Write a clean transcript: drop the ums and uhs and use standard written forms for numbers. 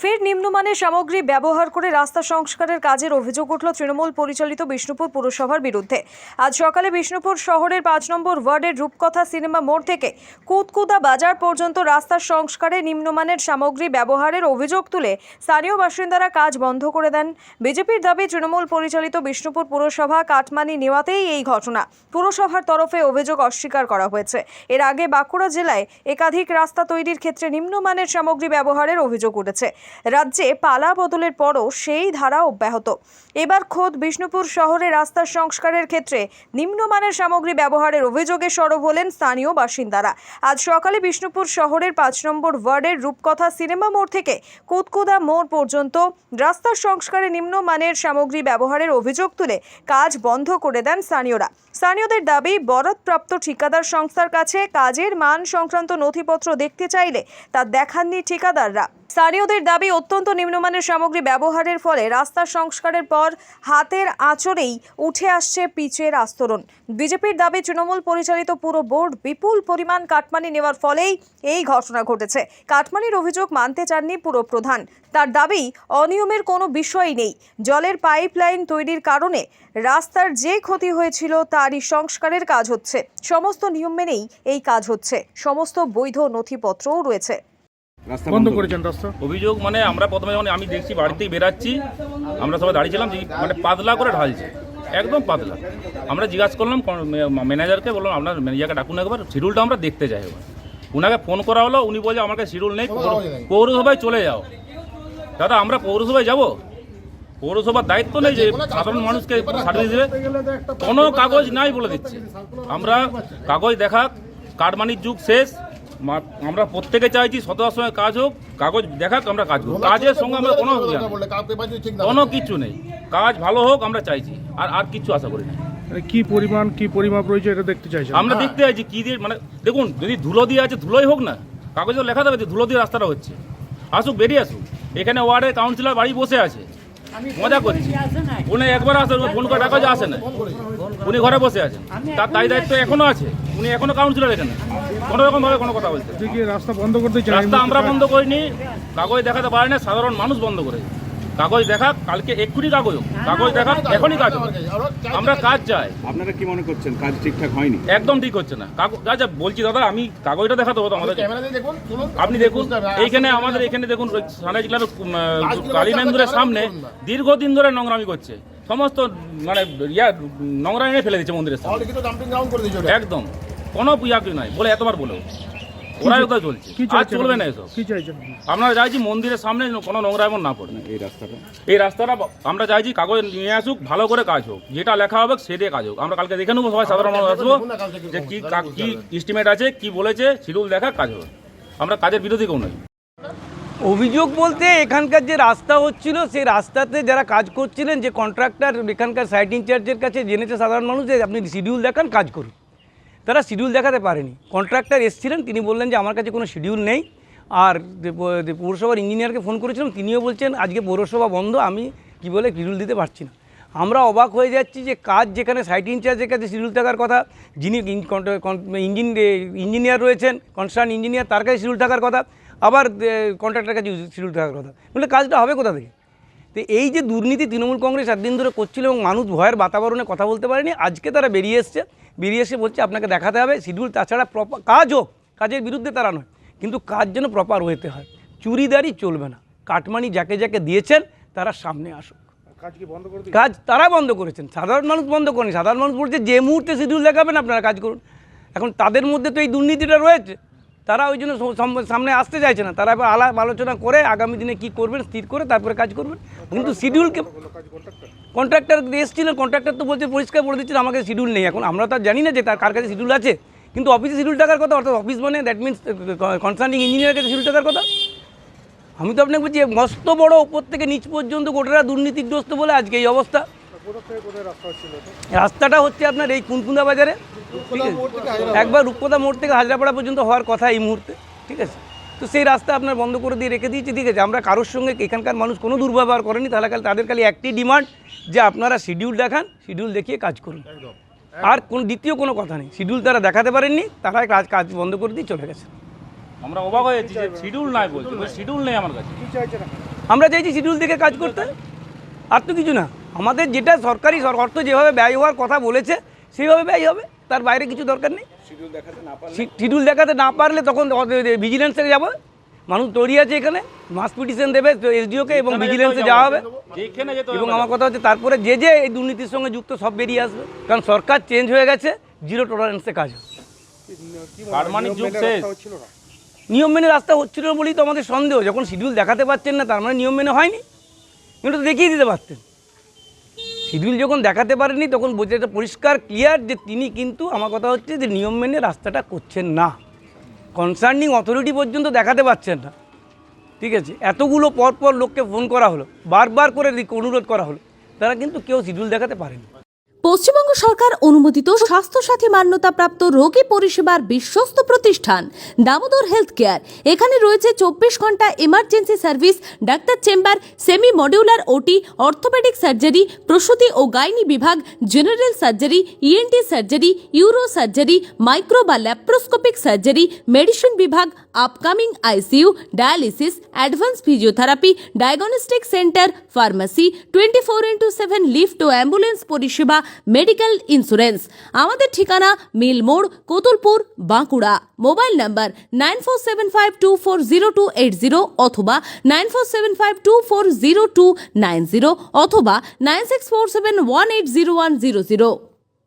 ফের নিম্নমানের সামগ্রী ব্যবহার করে রাস্তা সংস্কারের কাজের অভিযোগ উঠল তৃণমূল পরিচালিত বিষ্ণুপুর পুরসভার বিরুদ্ধে। আজ সকালে বিষ্ণুপুর শহরের ৫ নম্বর ওয়ার্ডের রূপকথা সিনেমা মোড় থেকে কুতকুদা বাজার পর্যন্ত রাস্তা সংস্কারে নিম্নমানের সামগ্রী ব্যবহারের অভিযোগ তুলে স্থানীয় বাসিন্দারা কাজ বন্ধ করে দেন। বিজেপির দাবি, তৃণমূল পরিচালিত বিষ্ণুপুর পুরসভা কাটমানি নেওয়াতেই এই ঘটনা। পুরসভার তরফে অভিযোগ অস্বীকার করা হয়েছে। এর আগে বাঁকুড়া জেলায় একাধিক রাস্তা তৈরির ক্ষেত্রে নিম্নমানের সামগ্রী ব্যবহারের অভিযোগ উঠেছে। রাজ্যে পালা বদলের পরও সেই ধারা অব্যাহত। এবার খোদ বিষ্ণুপুর শহরে রাস্তা সংস্কারের ক্ষেত্রে নিম্নমানের সামগ্রী ব্যবহারের অভিযোগে সরব হলেন স্থানীয় বাসিন্দারা। আজ সকালে বিষ্ণুপুর শহরের ৫ নম্বর ওয়ার্ডের রূপকথা সিনেমা মোড় থেকে কুতকুদা মোড় পর্যন্ত রাস্তা সংস্কারে নিম্নমানের সামগ্রী ব্যবহারের অভিযোগ তুলে কাজ বন্ধ করে দেন স্থানীয়রা। স্থানীয়দের দাবি, বরাদপ্রাপ্ত ঠিকাদার সংস্থার কাছে কাজের মান সংক্রান্ত নথিপত্র দেখতে চাইলে তা দেখাননি ঠিকাদাররা। স্থানীয়দের দাবি, অত্যন্ত নিম্নমানের সামগ্রী ব্যবহারের ফলে রাস্তা সংস্কারের পর হাতের আঁচড়েই উঠে আসছে পিচের আস্তরণ। বিজেপির দাবি, তৃণমূল পরিচালিত পুরো বোর্ড বিপুল পরিমাণ কাটমানি নেওয়ার ফলেই এই ঘটনা ঘটেছে। কাটমানির অভিযোগ মানতে চাননি পুরপ্রধান। তার দাবি, অনিয়মের কোনো বিষয় নেই। জলের পাইপলাইন তৈরির কারণে রাস্তার যে ক্ষতি হয়েছিল তারই সংস্কারের কাজ হচ্ছে। সমস্ত নিয়ম মেনেই এই কাজ হচ্ছে। সমস্ত বৈধ নথিপত্রও রয়েছে। বন্ধ করেছেন রাস্তা। অভিযোগ মানে আমরা প্রথমে যখন আমি দেখছি বাড়িতেই বেরাচ্ছি, আমরা সবাই দাঁড়িয়েছিলাম যে মানে পাতলা করে ঢালছে, একদম পাতলা। আমরা জিজ্ঞাসা করলাম ম্যানেজারকে, বললাম আপনার ম্যানেজারকে ডাকুন একবার, শিডিউলটা আমরা দেখতে চাই। এবার ওনাকে ফোন করা হলো, উনি বলছে আমার কাছে শিডিউল নেই, পৌরসভায় চলে যাও। দাদা আমরা পৌরসভায় যাব? পৌরসভার দায়িত্ব নেই যে সাধারণ মানুষকে সার্ভিস দেবে? কোনো কাগজ নাই বলে দিচ্ছে। আমরা কাগজ দেখা, কাটমানির যুগ শেষ। আমরা প্রত্যেকে চাইছি সততার সঙ্গে কাজ হোক, কাগজ দেখাক, আমরা কাজ করব। কাজের সঙ্গে আমরা কোনো কিছু নেই, কাজ ভালো হোক আমরা চাইছি, আর কিছু আশা করি না। কি পরিমাণ কি পরিমাপ রয়েছে এটা দেখতে চাইছি আমরা। দেখতে চাইছি কি দিয়ে, মানে দেখুন, যদি ধুলো দিয়ে আছে ধুলোই হোক না, কাগজে লেখা দেবে যে ধুলো দিয়ে রাস্তাটা হচ্ছে। আসুক, বেরিয়ে আসুক। এখানে ওয়ার্ডের কাউন্সিলর বাড়ি বসে আছে, মজা করছি। উনি একবার আসেন, ফোন করে ডাকা যে আসে না, উনি ঘরে বসে আছেন। তার দায়ী দায়িত্ব এখনো আছে, উনি এখনো কাউন্সিলর এখানে কোনো রকম ভাবে কোনো কথা বলছে। রাস্তা বন্ধ করতে চাই? রাস্তা আমরা বন্ধ করিনি, কাগজ দেখাতে পারে না, সাধারণ মানুষ বন্ধ করে। কাগজ দেখা, কালকে এক্ষুনি কাগজ হোক, কাগজ দেখা এখনই কাজ হোক। আমরা কাজ চাই। আপনারা কি মনে করছেন কাজ ঠিকঠাক হয়নি? একদম ঠিক হচ্ছে না। কাজ বলছি দাদা, আমি কাগজটা দেখাতে হতো আমাদের। আপনি দেখুন এইখানে, আমাদের এখানে দেখুন, সানাই জেলার কালীমেন্দুরের সামনে দীর্ঘদিন ধরে নোংরামি করছে। সমস্ত মানে নোংরা এনে ফেলে দিচ্ছে মন্দিরের সামনে, একদম কোনো ইয়াকি নাই বলে এতবার বলেও ওরাই ওটা চলছে। আর চলবে না এসব। আমরা চাইছি মন্দিরের সামনে কোনো নোংরা এমন না পড়ে। এই রাস্তাটা আমরা চাইছি কাগজ নিয়ে আসুক, ভালো করে কাজ হোক, যেটা লেখা হবে সেটাই কাজ হোক। আমরা কালকে দেখে নেবো, সবাই সাধারণ মানুষ আসবো, যে কি এস্টিমেট আছে, কি বলেছে, শিডিউল দেখা কাজ হবে। আমরা কাজের বিরোধী কেউ নই। অভিযোগ বলতে এখানকার যে রাস্তা হচ্ছিল, সেই রাস্তাতে যারা কাজ করছিলেন, যে কন্ট্রাক্টর এখানকার সাইট ইনচার্জের কাছে জেনেছে সাধারণ মানুষ যে আপনি শিডিউল দেখান, কাজ করুন। তারা শিডিউল দেখাতে পারেনি। কন্ট্রাক্টর এসেছিলেন, তিনি বললেন যে আমার কাছে কোনো শিডিউল নেই। আর পৌরসভার ইঞ্জিনিয়ারকে ফোন করেছিলাম, তিনিও বলছেন আজকে পৌরসভা বন্ধ, আমি কি বলে শিডিউল দিতে পারছি না। আমরা অবাক হয়ে যাচ্ছি যে কাজ যেখানে সাইট ইনচার্জের কাছে শিডিউল থাকার কথা, যিনি ইঞ্জিনিয়ার রয়েছেন, কনসার্ন ইঞ্জিনিয়ার, তার কাছে শিডিউল থাকার কথা, আবার কন্ট্রাক্টরের কাছে শিডিউল থাকার কথা, বলে কাজটা হবে কোথা থেকে? তো এই যে দুর্নীতি তৃণমূল কংগ্রেস একদিন ধরে করছিল এবং মানুষ ভয়ের বাতাবরণে কথা বলতে পারেনি, আজকে তারা বেরিয়ে এসে বলছে আপনাকে দেখাতে হবে শিডিউল, তাছাড়া প্রপার কাজ হোক, কাজের বিরুদ্ধে তারা নয়, কিন্তু কাজ যেন প্রপার হতে হয়। চুরিদারি চলবে না। কাটমানি যাকে যাকে দিয়েছেন তারা সামনে আসুক। কাজ তারা বন্ধ করেছেন, সাধারণ মানুষ বন্ধ করেনি। সাধারণ মানুষ বলছে যে মুহূর্তে শিডিউল দেখাবেন আপনারা কাজ করুন। এখন তাদের মধ্যে তো এই দুর্নীতিটা রয়েছে, তারা ওই জন্য সামনে আসতে চাইছে না। তারা এবার আলাপ আলোচনা করে আগামী দিনে কী করবেন স্থির করে তারপরে কাজ করবেন। কিন্তু শিডিউলকে কন্ট্রাক্টর এসেছিলেন, কন্ট্রাক্টর তো বলছে, পরিষ্কার বলে দিচ্ছেন আমার কাছে শিডিউল নেই। এখন আমরা তো জানি না যে তার কার কাছে শিডিউল আছে, কিন্তু অফিসে শিডিউল থাকার কথা, অর্থাৎ অফিস মানে দ্যাট মিনস কনসার্নিং ইঞ্জিনিয়ারের কাছে শিডিউল থাকার কথা। আমি তো আপনাকে বলছি মস্ত বড় উপর থেকে নিচ পর্যন্ত গোটারা দুর্নীতিগ্রস্ত বলে আজকে এই অবস্থা। রাস্তাটা হচ্ছে আপনার এই কুনকুন্দা বাজারে, ঠিক আছে, একবার রূপকথা মোড় থেকে হাজরাপাড়া পর্যন্ত হওয়ার কথা এই মুহূর্তে, ঠিক আছে। তো সেই রাস্তা আপনার বন্ধ করে দিয়ে রেখে দিয়েছি, ঠিক আছে। আমরা কারোর সঙ্গে এখানকার মানুষ কোনো দুর্ব্যবহার করেনি। তাহলে তাদের খালি একটি ডিমান্ড যে আপনারা শিডিউল দেখান, শিডিউল দেখিয়ে কাজ করুন। আর দ্বিতীয় কোনো কথা নেই। শিডিউল তারা দেখাতে পারেননি, তারা কাজ বন্ধ করে দিয়ে চলে গেছে। আমরা অবাক হয়েছি যে শিডিউল নাই বলছি, শিডিউল নেই আমার কাছে। আমরা চাইছি শিডিউল দেখে কাজ করতে, আর তো কিছু না। আমাদের যেটা সরকারি অর্থ যেভাবে ব্যয় হওয়ার কথা বলেছে সেইভাবে ব্যয় হবে, তার বাইরে কিছু দরকার নেই। শিডিউল দেখাতে না পারলে তখন ভিজিলেন্সে যাবো, মানুষ তৈরি আছে এখানে, মাস পিটিশন দেবে এসডিওকে এবং ভিজিলেন্সে যাওয়া হবে। যেখানে যেতে এবং আমার কথা হচ্ছে তারপরে যে যে এই দুর্নীতির সঙ্গে যুক্ত সব বেরিয়ে আসবে, কারণ সরকার চেঞ্জ হয়ে গেছে, জিরো টলারেন্সে কাজ হবে। কারমানিক যুগ শেষ। নিয়ম মেনে রাস্তা হচ্ছিল না বলেই তো আমাদের সন্দেহ। যখন শিডিউল দেখাতে পারছেন না তার মানে নিয়ম মেনে হয়নি, কিন্তু তো দেখিয়ে দিতে পারতেন। শিডিউল যখন দেখাতে পারেনি তখন বোঝা এটা পরিষ্কার ক্লিয়ার যে তিনি কিন্তু, আমার কথা হচ্ছে যে নিয়ম মেনে রাস্তাটা করছেন না, কনসার্নিং অথরিটি পর্যন্ত দেখাতে পারছেন না। ঠিক আছে, এতগুলো পর লোককে ফোন করা হলো, বারবার করে অনুরোধ করা হলো, তারা কিন্তু কেউ শিডিউল দেখাতে পারেনি। পশ্চিমবঙ্গ সরকার অনুমোদিত স্বাস্থ্যসাথী মান্যতাপ্রাপ্ত রোগী পরিষেবার বিশ্বস্ত প্রতিষ্ঠান দামোদর হেলথ কেয়ার। এখানে রয়েছে 24 ঘন্টা emergency service, doctor chamber, semi modular OT, orthopaedic surgery, প্রসূতি ও গাইনি বিভাগ, general surgery, ENT surgery, uro surgery, micro বা ল্যাপ্রোস্কোপিক সার্জারি, মেডিসিন বিভাগ, upcoming ICU, dialysis, advance physiotherapy, diagnostic centre, pharmacy, 24x7 lift ও ambulance পরিষেবা, medical insurance. আমাদের ঠিকানা মিল মোড়, কোতুলপুর, বাঁকুড়া। মোবাইল নাম্বার 9475240280 অথবা 9475240290 অথবা 9647180100।